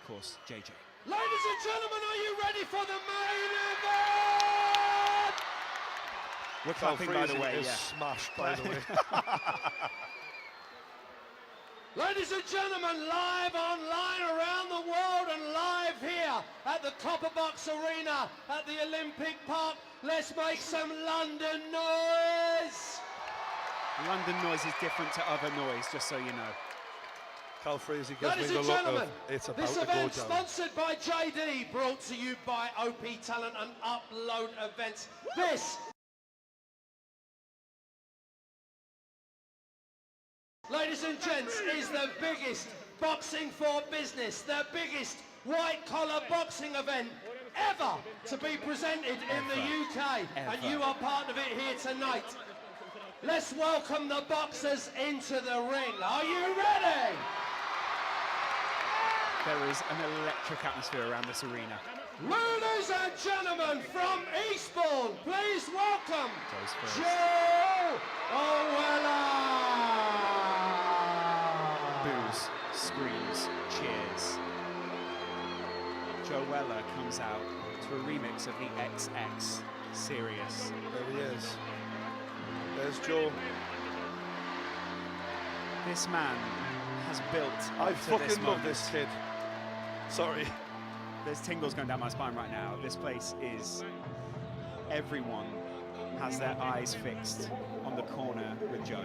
course, JJ. Ladies and gentlemen, are you ready for the main event? We're clapping, by the way. Is smashed, by the way. Ladies and gentlemen, live online around the world and live here at the Copper Box Arena at the Olympic Park. Let's make some London noise. London noise is different to other noise, just so you know. Cal Frazee gives Ladies me the and look gentlemen, of it's about this to go event down. sponsored by JD, brought to you by OP Talent and Upload Events. This, ladies and gents, is the biggest boxing for business, the biggest white-collar boxing event ever to be presented in the UK. And you are part of it here tonight. Let's welcome the boxers into the ring. Are you ready? There is an electric atmosphere around this arena. Ladies and gentlemen, from Eastbourne, please welcome Joe Owella. Boos, screams, cheers. Joe Weller comes out to a remix of the XX Serious. There he is. There's Joe. This man has built I up to fucking this love moment. this kid. Sorry. There's tingles going down my spine right now. This place is... Everyone has their eyes fixed on the corner with Joe.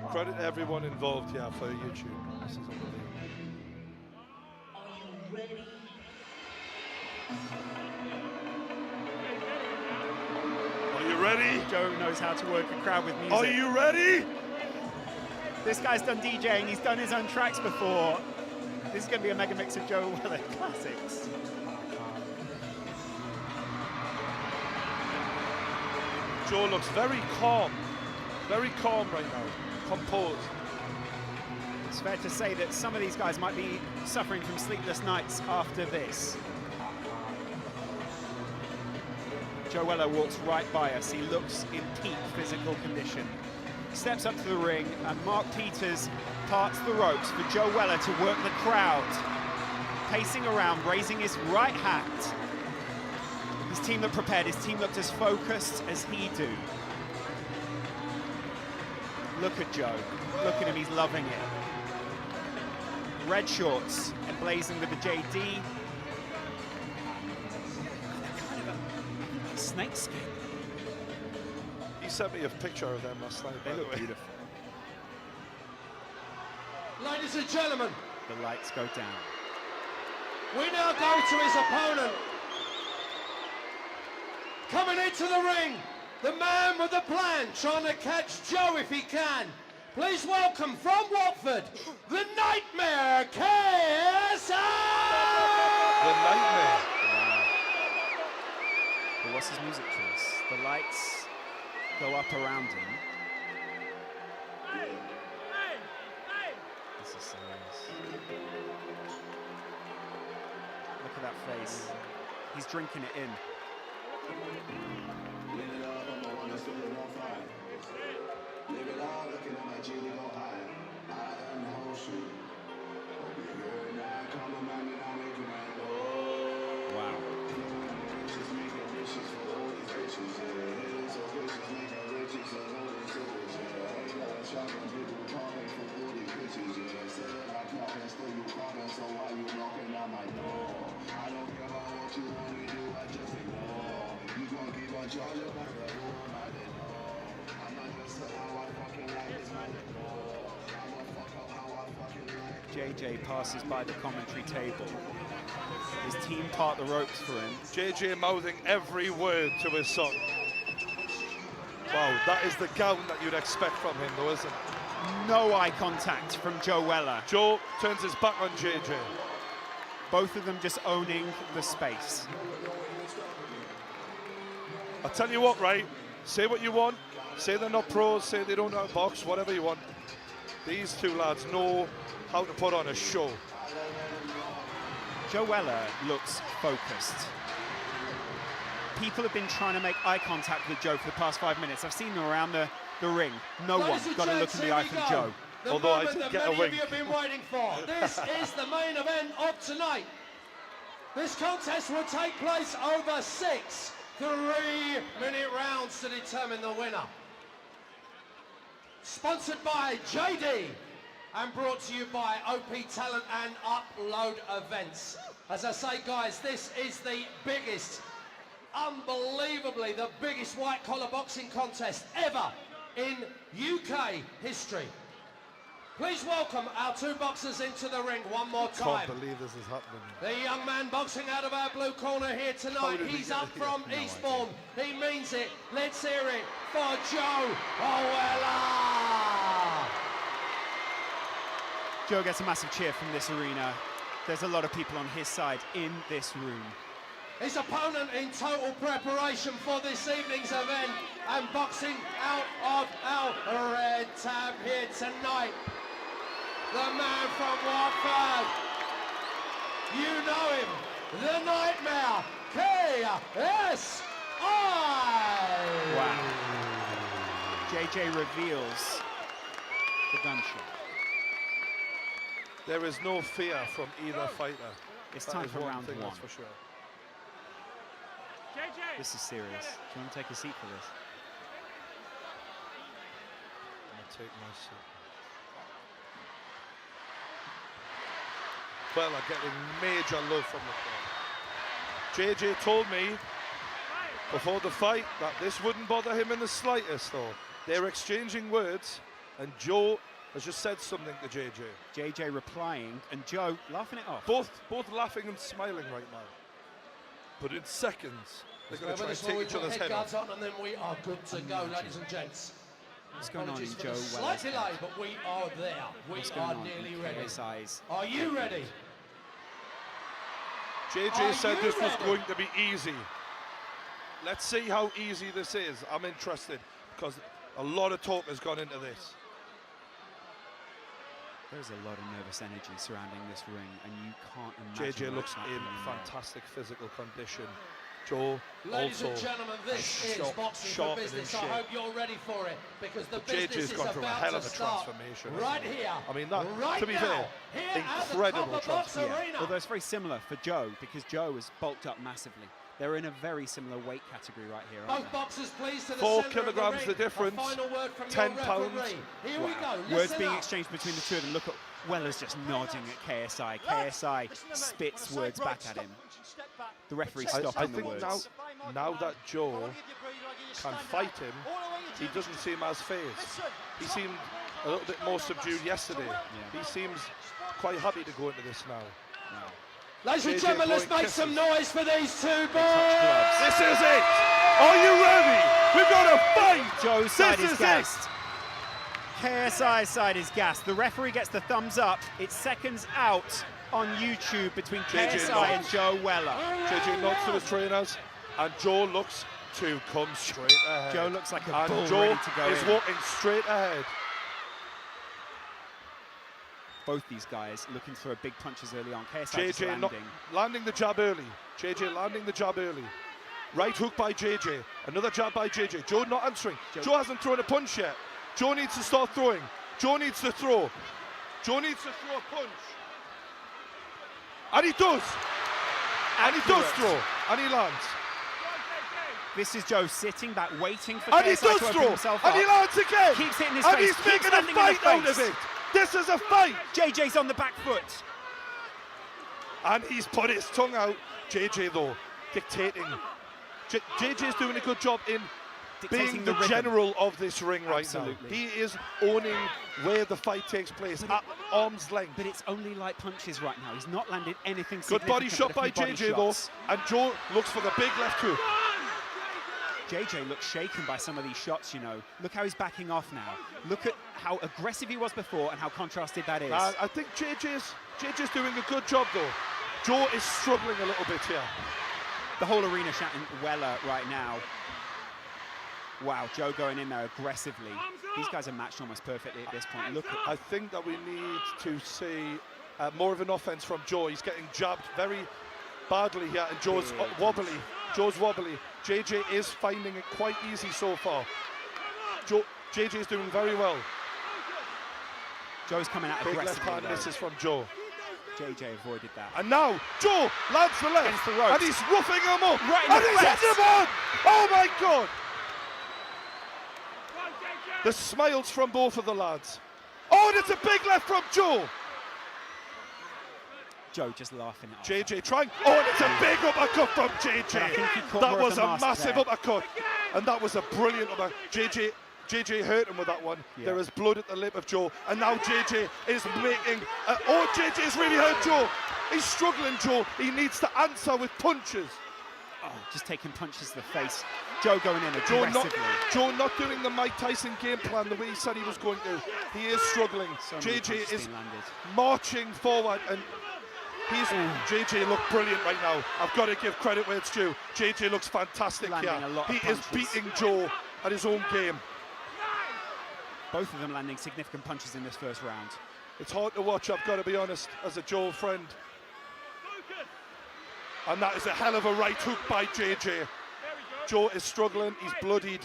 Credit to everyone involved here for YouTube. This is unbelievable. Are you ready? Joe knows how to work a crowd with music. Are you ready? This guy's done DJing, he's done his own tracks before. This is going to be a mega mix of Joe Weller classics. Joe looks very calm right now, composed. It's fair to say that some of these guys might be suffering from sleepless nights after this. Joe Weller walks right by us. He looks in peak physical condition. Steps up to the ring, and Mark Peters parts the ropes for Joe Weller to work the crowd. Pacing around, raising his right hand. His team looked prepared, his team looked as focused as he do. Look at Joe, look at him, he's loving it. Red shorts, emblazoned with the JD. Kind of a snake skin. He sent me a picture of them last night. They look beautiful. Ladies and gentlemen, The lights go down. we now go to his opponent. Coming into the ring, the man with the plan, trying to catch Joe if he can. Please welcome from Watford, the Nightmare, KSI! The Nightmare. Wow. But what's his music choice? The lights go up around him. This is serious. Look at that face. He's drinking it in. Wow. JJ passes by the commentary table. His team part the ropes for him. JJ mouthing every word to his song. Wow, that is the gown that you'd expect from him, though, isn't it? No eye contact from Joe Weller. Joe turns his back on JJ. Both of them just owning the space. I'll tell you what, right? Say what you want. Say they're not pros, say they don't know how to box, whatever you want. These two lads know how to put on a show. Joe Weller looks focused. people have been trying to make eye contact with Joe for the past 5 minutes. I've seen them around the ring. No Ladies one and got a look gents, in the here eye we from go. Joe. The Although I moment did that get a many of wink. you have been waiting for. This is the main event of tonight. This contest will take place over 6 3-minute rounds to determine the winner. Sponsored by JD and brought to you by OP Talent and Upload Events. As I say, guys, this is the biggest, unbelievably the biggest white collar boxing contest ever in UK history. Please welcome our two boxers into the ring one more time. Can't believe this is happening. The young man boxing out of our blue corner here How tonight. did he He's get up here? from No Eastbourne. He means it. Let's hear it for Joe Owella. Joe gets a massive cheer from this arena. There's a lot of people on his side in this room. His opponent in total preparation for this evening's event and boxing out of our red tab here tonight. The man from Watford. You know him. The Nightmare. KSI. Wow. JJ reveals the gunshot. There is no fear from either fighter. It's That time is for one round thing, one. that's for sure. This is serious. Do you want to take a seat for this? I'll take my seat. Well, I'm getting major love from the crowd. JJ told me before the fight that this wouldn't bother him in the slightest, though. They're exchanging words, and Joe has just said something to JJ. JJ replying, and Joe laughing it off. Both laughing and smiling right now. But in seconds, they're going to try and take each other's head off. on, and then we are good to go, ladies and gents. What's going on in Apologies for Joe the Weller's slight head? delay, but we are there. We What's going are on nearly in ready. KSI's? Are you ready? JJ Are said you this was ready? going to be easy. Let's see how easy this is. I'm interested because a lot of talk has gone into this. There's a lot of nervous energy surrounding this ring, and you can't imagine. JJ looks what's in happening there. fantastic physical condition. Joe Ladies also and gentlemen, this is sharp- boxing for sharp and in business. I shape. hope you're ready for it because the JJ's business is gone through a about hell to of a start transformation, right hasn't he? here. I mean, that, right to be now, fair, here at the incredible Copper Box transformation. Arena. Although it's very similar for Joe, because Joe has bulked up massively. They're in a very similar weight category right here, aren't Both they? boxers pleased to the 4 center of kilograms the the ring. difference, A final word from 10 your pounds. referee. Here we go. Words Listen being up. exchanged between the two of them. Look at Weller's just nodding at KSI. KSI spits words back at him. The referee I stopping the think words. now that Joe can fight him, he doesn't seem as phased. He seemed a little bit more subdued yesterday. Yeah. He seems quite happy to go into this now. Ladies and JJ gentlemen, let's blowing make some kisses. noise for these two touch boys. gloves. This is it! Are you ready? We've got a fight! Joe's side This is is gassed. KSI's side is gassed. The referee gets the thumbs up. It's seconds out on YouTube between JJ KSI and nods. Joe Weller. JJ nods to his trainers, and Joe looks to come straight ahead. Joe looks like a and bull Joe ready to go is in. walking straight ahead. Both these guys looking for big punches early on. KSI just JJ landing. landing the jab early. JJ landing the jab early. Right hook by JJ. Another jab by JJ. Joe not answering. Joe hasn't thrown a punch yet. Joe needs to start throwing. Joe needs to throw. Joe needs to throw a punch. And he does. And he does Accurate. throw. And he lands. This is Joe sitting back, waiting for And he KSI does to open throw. himself And up. he lands again. Keeps hitting his and face. he's Keeps making a landing in the fight out of face. it. This is a fight. JJ's on the back foot. And he's put his tongue out. JJ, though, dictating. JJ's doing a good job in Dictating being the the rhythm. general of this ring right Absolutely. now. He is owning where the fight takes place at arm's length. But it's only light punches right now. He's not landed anything Good significant. body but shot a by few body JJ, shots. though. And Joe looks for the big left hook. JJ looks shaken by some of these shots, you know. Look how he's backing off now. Look at how aggressive he was before and how contrasted that is. I think JJ's doing a good job, though. Joe is struggling a little bit here. The whole arena shouting Weller right now. Wow, Joe going in there aggressively. These guys are matched almost perfectly at this point. Look at I think that we need to see more of an offense from Joe. He's getting jabbed very badly here, and Joe's wobbly. Joe's wobbly. JJ is finding it quite easy so far. JJ is doing very well. Joe's coming out Big left aggressively. hand though. misses from Joe. JJ avoided that. And now Joe lands the left, Against the ropes. and he's roughing him up, Right in and the he's face. hitting him on. Oh my God! The smiles from both of the lads. Oh, and it's a big left from Joe. Joe just laughing it off. JJ trying. Oh, and it's a big uppercut from JJ. I think he caught That more of was the a mask massive there. uppercut, and that was a brilliant uppercut. JJ hurt him with that one. Yeah. There is blood at the lip of Joe, and now JJ is making. JJ's really hurt Joe. He's struggling, Joe. He needs to answer with punches. Oh, just taking punches to the face. Joe going in Joe aggressively. not doing the Mike Tyson game plan the way he said he was going to. He is struggling. So many JJ punches is being landed. marching forward, and JJ look brilliant right now. I've got to give credit where it's due. JJ looks fantastic Landing here. a lot of He is punches. beating Joe at his own game. Both of them landing significant punches in this first round. It's hard to watch, I've got to be honest, as a Joe friend. And that is a hell of a right hook by JJ. Joe is struggling, he's bloodied.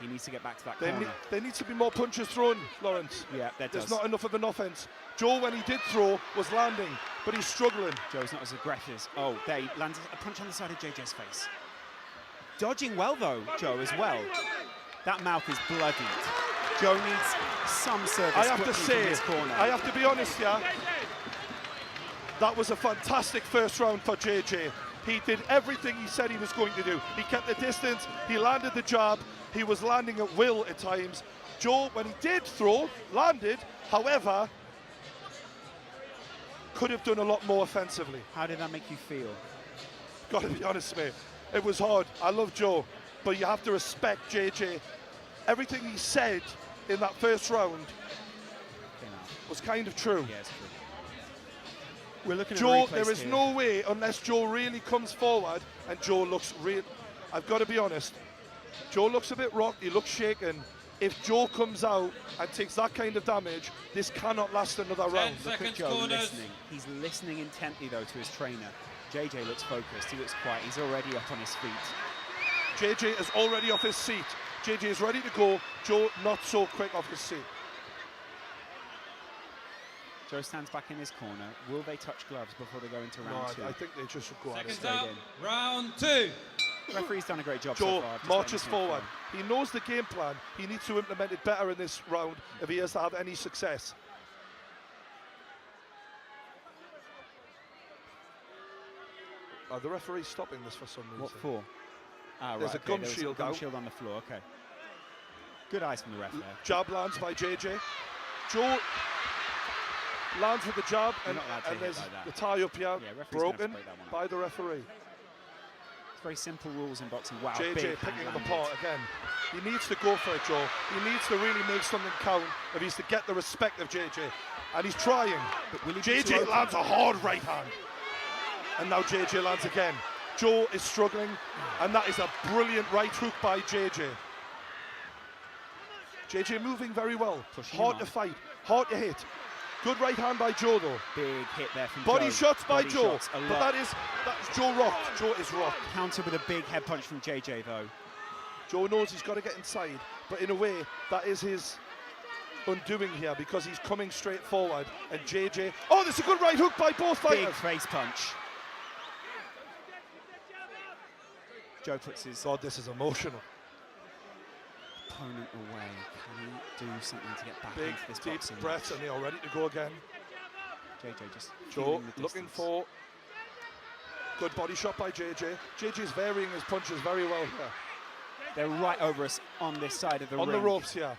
He needs to get back to that There corner. needs to be more punches thrown, Lawrence. Yeah, there There's does. not enough of an offense. Joe, when he did throw, was landing, but he's struggling. Joe's not as aggressive. Oh, there he lands a punch on the side of JJ's face. Dodging well though, Joe as well. That mouth is bloodied. Joe needs some service. I have to quickly say, from his corner. I have to be honest here. That was a fantastic first round for JJ. He did everything he said he was going to do. He kept the distance, he landed the jab, he was landing at will at times. Joe, when he did throw, landed, however, could have done a lot more offensively. How did that make you feel? Got to be honest, mate. It was hard. I love Joe, but you have to respect JJ. Everything he said in that first round You know, was kind of true. yeah, it's true. We're looking at Joe, replays there is here. no way unless Joe really comes forward and Joe looks real. I've got to be honest. Joe looks a bit rocked. He looks shaken. If Joe comes out and takes that kind of damage, this cannot last another round. Look at Joe listening. He's listening intently though to his trainer. JJ looks focused. He looks quiet. He's already up on his feet. JJ is already off his seat. JJ is ready to go. Joe not so quick off his seat. Joe stands back in his corner. Will they touch gloves before they go into No, round two? I think they just should go at it. Straight in. Round two. Referee's done a great job so Joe far. Just marches letting us forward. know. He knows the game plan. He needs to implement it better in this round if he has to have any success. The referee's stopping this for some reason. What for? Ah, There's right, a okay, gum there was shield gum out. shield on the floor. Okay. Good eyes from the ref there. Jab lands by JJ. Joe lands with the jab, You're and, not allowed to hit there's like that. the tie up here, Yeah, referee's gonna have to broken break that one up. by the referee. It's very simple rules in boxing. Wow, JJ big picking him hand apart landed. again. He needs to go for it, Joe. He needs to really make something count if he's to get the respect of JJ. And he's trying. But will he be too JJ open? lands a hard right hand. And now JJ lands again. Joe is struggling, and that is a brilliant right hook by JJ. JJ moving very well. Pushing Hard him to on. fight, hard to hit. Good right hand by Joe though. Big hit there from Body Joe. shots by Body Joe. shots, a But lot. that's Joe rocked. Joe is rocked. Counter with a big head punch from JJ though. Joe knows he's got to get inside, but in a way, that is his undoing here because he's coming straight forward. And JJ, oh, there's a good right hook by both Big fighters. face punch. Joe puts his God, this is emotional. opponent away. Can he do something to get back Big, into this deep boxing breaths, match? and they are ready to go again. JJ just Joe feeling the looking distance. for good body shot by JJ. JJ's varying his punches very well here. They're right over us on this side of the On ring. the ropes here.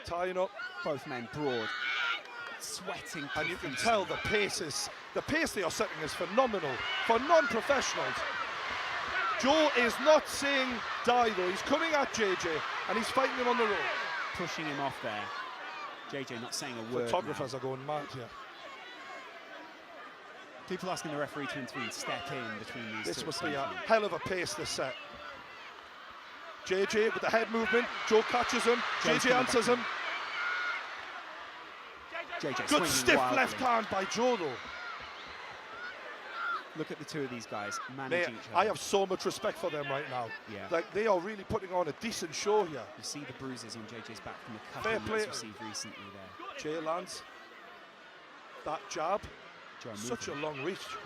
Tying up, Both men broad, sweating. and you can profusely. tell the pace they are setting is phenomenal for non-professionals. Joe is not saying die though, he's coming at JJ and he's fighting him on the rope. pushing him off there. JJ not saying a word. Photographers now. are going mad here. People asking the referee to intervene, step in between these This two. must at be some a point. hell of a pace this set. JJ with the head movement, Joe catches him, Joe's JJ coming answers back him. JJ Good swinging stiff wildly. left hand by Joe though. Look at the two of these guys manage Mate, each other. I have so much respect for them right now. Yeah. Like, they are really putting on a decent show here. You see the bruises on JJ's back from the Fair cuffing play. he's received recently there. Jay lands that jab. Joe Such a moving. long reach. Yeah.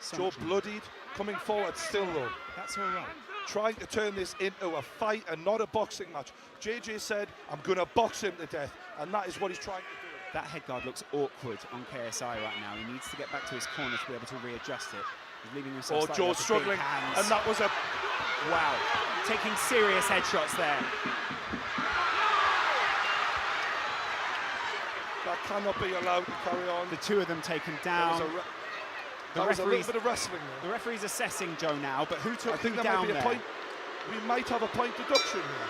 So Joe much in- bloodied, coming forward still though. That's all right. Trying to turn this into a fight and not a boxing match. JJ said, I'm going to box him to death, and that is what he's trying to do. That head guard looks awkward on KSI right now. He needs to get back to his corner to be able to readjust it. He's leaving himself Oh, slightly Joe's up with big struggling, hands. and that was a... Wow, taking serious headshots there. That cannot be allowed to carry on. The two of them taken That was down. a, re- The that was a little referee's, bit of wrestling there. the referee's assessing Joe now, but who took I think who there down might be a there? point. We might have a point deduction here.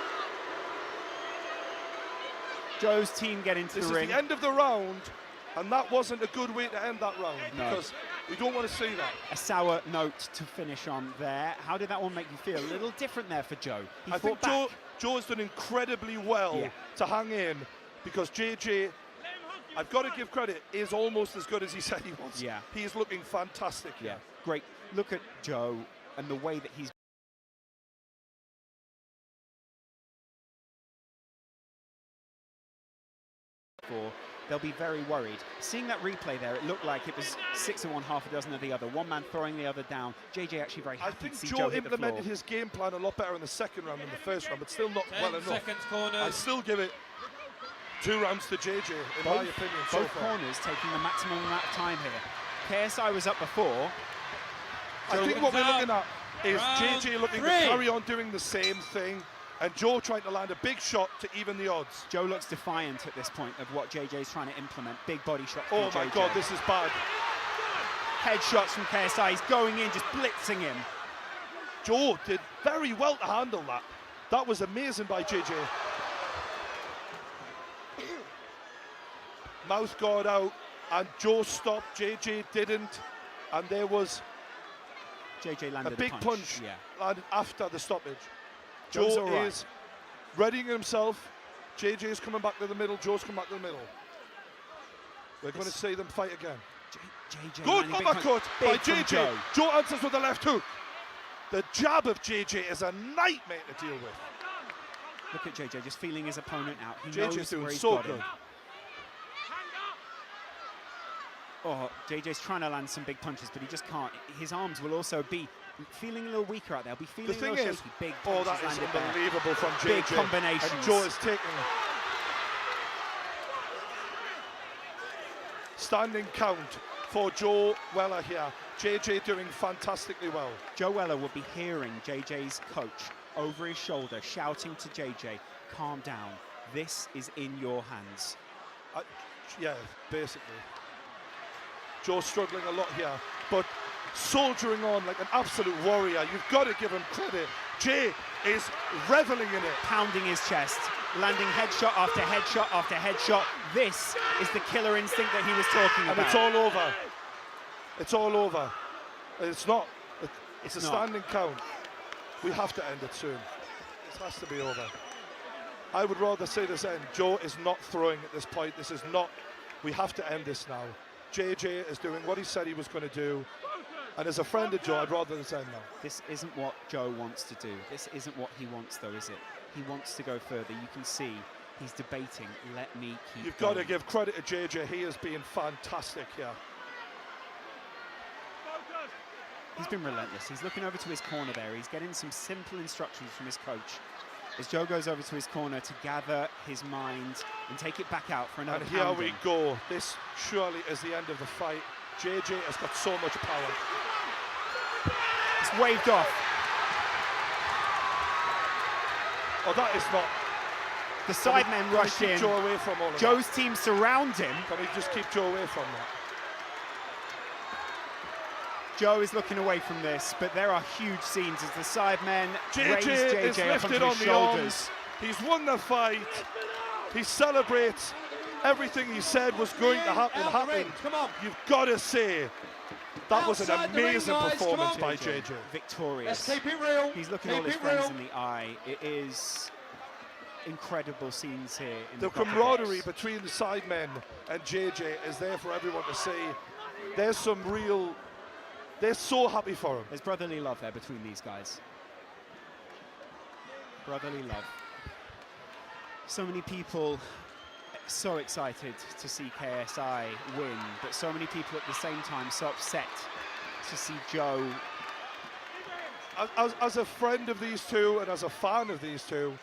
Joe's team get into This the is ring. the end of the round, and that wasn't a good way to end that round, No. because we don't want to see that. A sour note to finish on there. How did that one make you feel? A little different there for Joe. He I think fought back. Joe's done incredibly well Yeah. to hang in, because JJ, I've got to give credit, is almost as good as he said he was. Yeah. He is looking fantastic. Yeah, great. Look at Joe and the way that he's for. They'll be very worried. Seeing that replay there, it looked like it was 6 of one, half a dozen of the other. One man throwing the other down. JJ actually very I happy think to see Joe Joe hit the implemented floor. his game plan a lot better in the second round than the first round, but still not 10 well enough. seconds I corners. still give it 2 rounds to JJ, in my opinion, so Both far. corners taking the maximum amount of time here. KSI was up before. I think what we're Joe looking at is round JJ looking to 3. carry on doing the same thing, and Joe trying to land a big shot to even the odds. Joe looks defiant at this point of what JJ's trying to implement. Big body shot from Oh my JJ. God, this is bad. Headshots from KSI. He's going in, just blitzing him. Joe did very well to handle that. That was amazing by JJ. Mouth guard out, and Joe stopped, JJ didn't, and there was JJ a landed big punch Yeah. landed after the stoppage. Joe's Joe all right. is readying himself. JJ is coming back to the middle. Joe's coming back to the middle. We're going to see them fight again. JJ Good landing big punch. uppercut by Big from JJ. Joe. Joe answers with the left hook. The jab of JJ is a nightmare to deal with. Look at JJ just feeling his opponent out. He JJ's knows doing where he's so got him. good. Oh, JJ's trying to land some big punches, but he just can't. His arms will also be feeling a little weaker out there. He'll be feeling The a thing little is, shaky. Big oh, punches that is landed there. unbelievable from JJ. Big combinations. And Joe is taking standing count for Joe Weller here. JJ doing fantastically well. Joe Weller will be hearing JJ's coach over his shoulder shouting to JJ, calm down. This is in your hands. Yeah, basically. Joe's struggling a lot here, but soldiering on like an absolute warrior. You've got to give him credit. Jay is reveling in it. Pounding his chest, landing headshot after headshot after headshot. This is the killer instinct that he was talking And about. it's all over. It's all over. It's not. It's a not. standing count. We have to end it soon. It has to be over. I would rather see this end. Joe is not throwing at this point. This is not. We have to end this now. JJ is doing what he said he was going to do. And as a friend of Joe, I'd rather this end now. This isn't what Joe wants to do. This isn't what he wants, though, is it? He wants to go further. You can see he's debating. Let me keep You've going. got to give credit to JJ. He has been fantastic here. He's been relentless. He's looking over to his corner there. He's getting some simple instructions from his coach. As Joe goes over to his corner to gather his mind and take it back out for another And here we pounding. go. This surely is the end of the fight. JJ has got so much power. It's waved off. Oh, that is not. The sidemen Can we rushed keep in. Joe away from all of Joe's team surround him. that? Can we just keep Joe away from that? Joe is looking away from this, but there are huge scenes as the sidemen raise JJ is JJ up lifted onto on his the shoulders. arms. He's won the fight. He celebrates everything he said was going to happen. Out the ring, come on. You've got to say that was an Outside the ring, amazing guys, come performance on. by JJ. Victorious. Let's keep it real. He's looking keep all his it friends real. in the eye. It is incredible scenes here. In The Copper camaraderie Box. between the sidemen and JJ is there for everyone to see. There's some real They're so happy for him. There's brotherly love there between these guys. Brotherly love. So many people so excited to see KSI win, but so many people at the same time so upset to see Joe. As a friend of these two and as a fan of these two,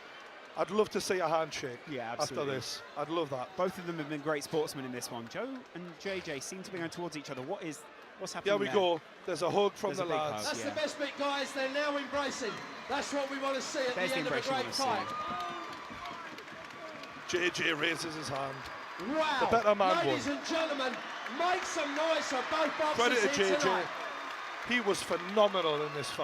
I'd love to see a handshake after this. I'd love that. Both of them have been great sportsmen in this one. Joe and JJ seem to be going towards each other. What's happening There we go. There's a hug from the lads. That's the best bit, guys. They're now embracing. That's what we want to see at the end of a great fight. JJ raises his hand. Wow. The better man Ladies and gentlemen, make some noise for both boxers Credit to here JJ. tonight. He was phenomenal in this fight.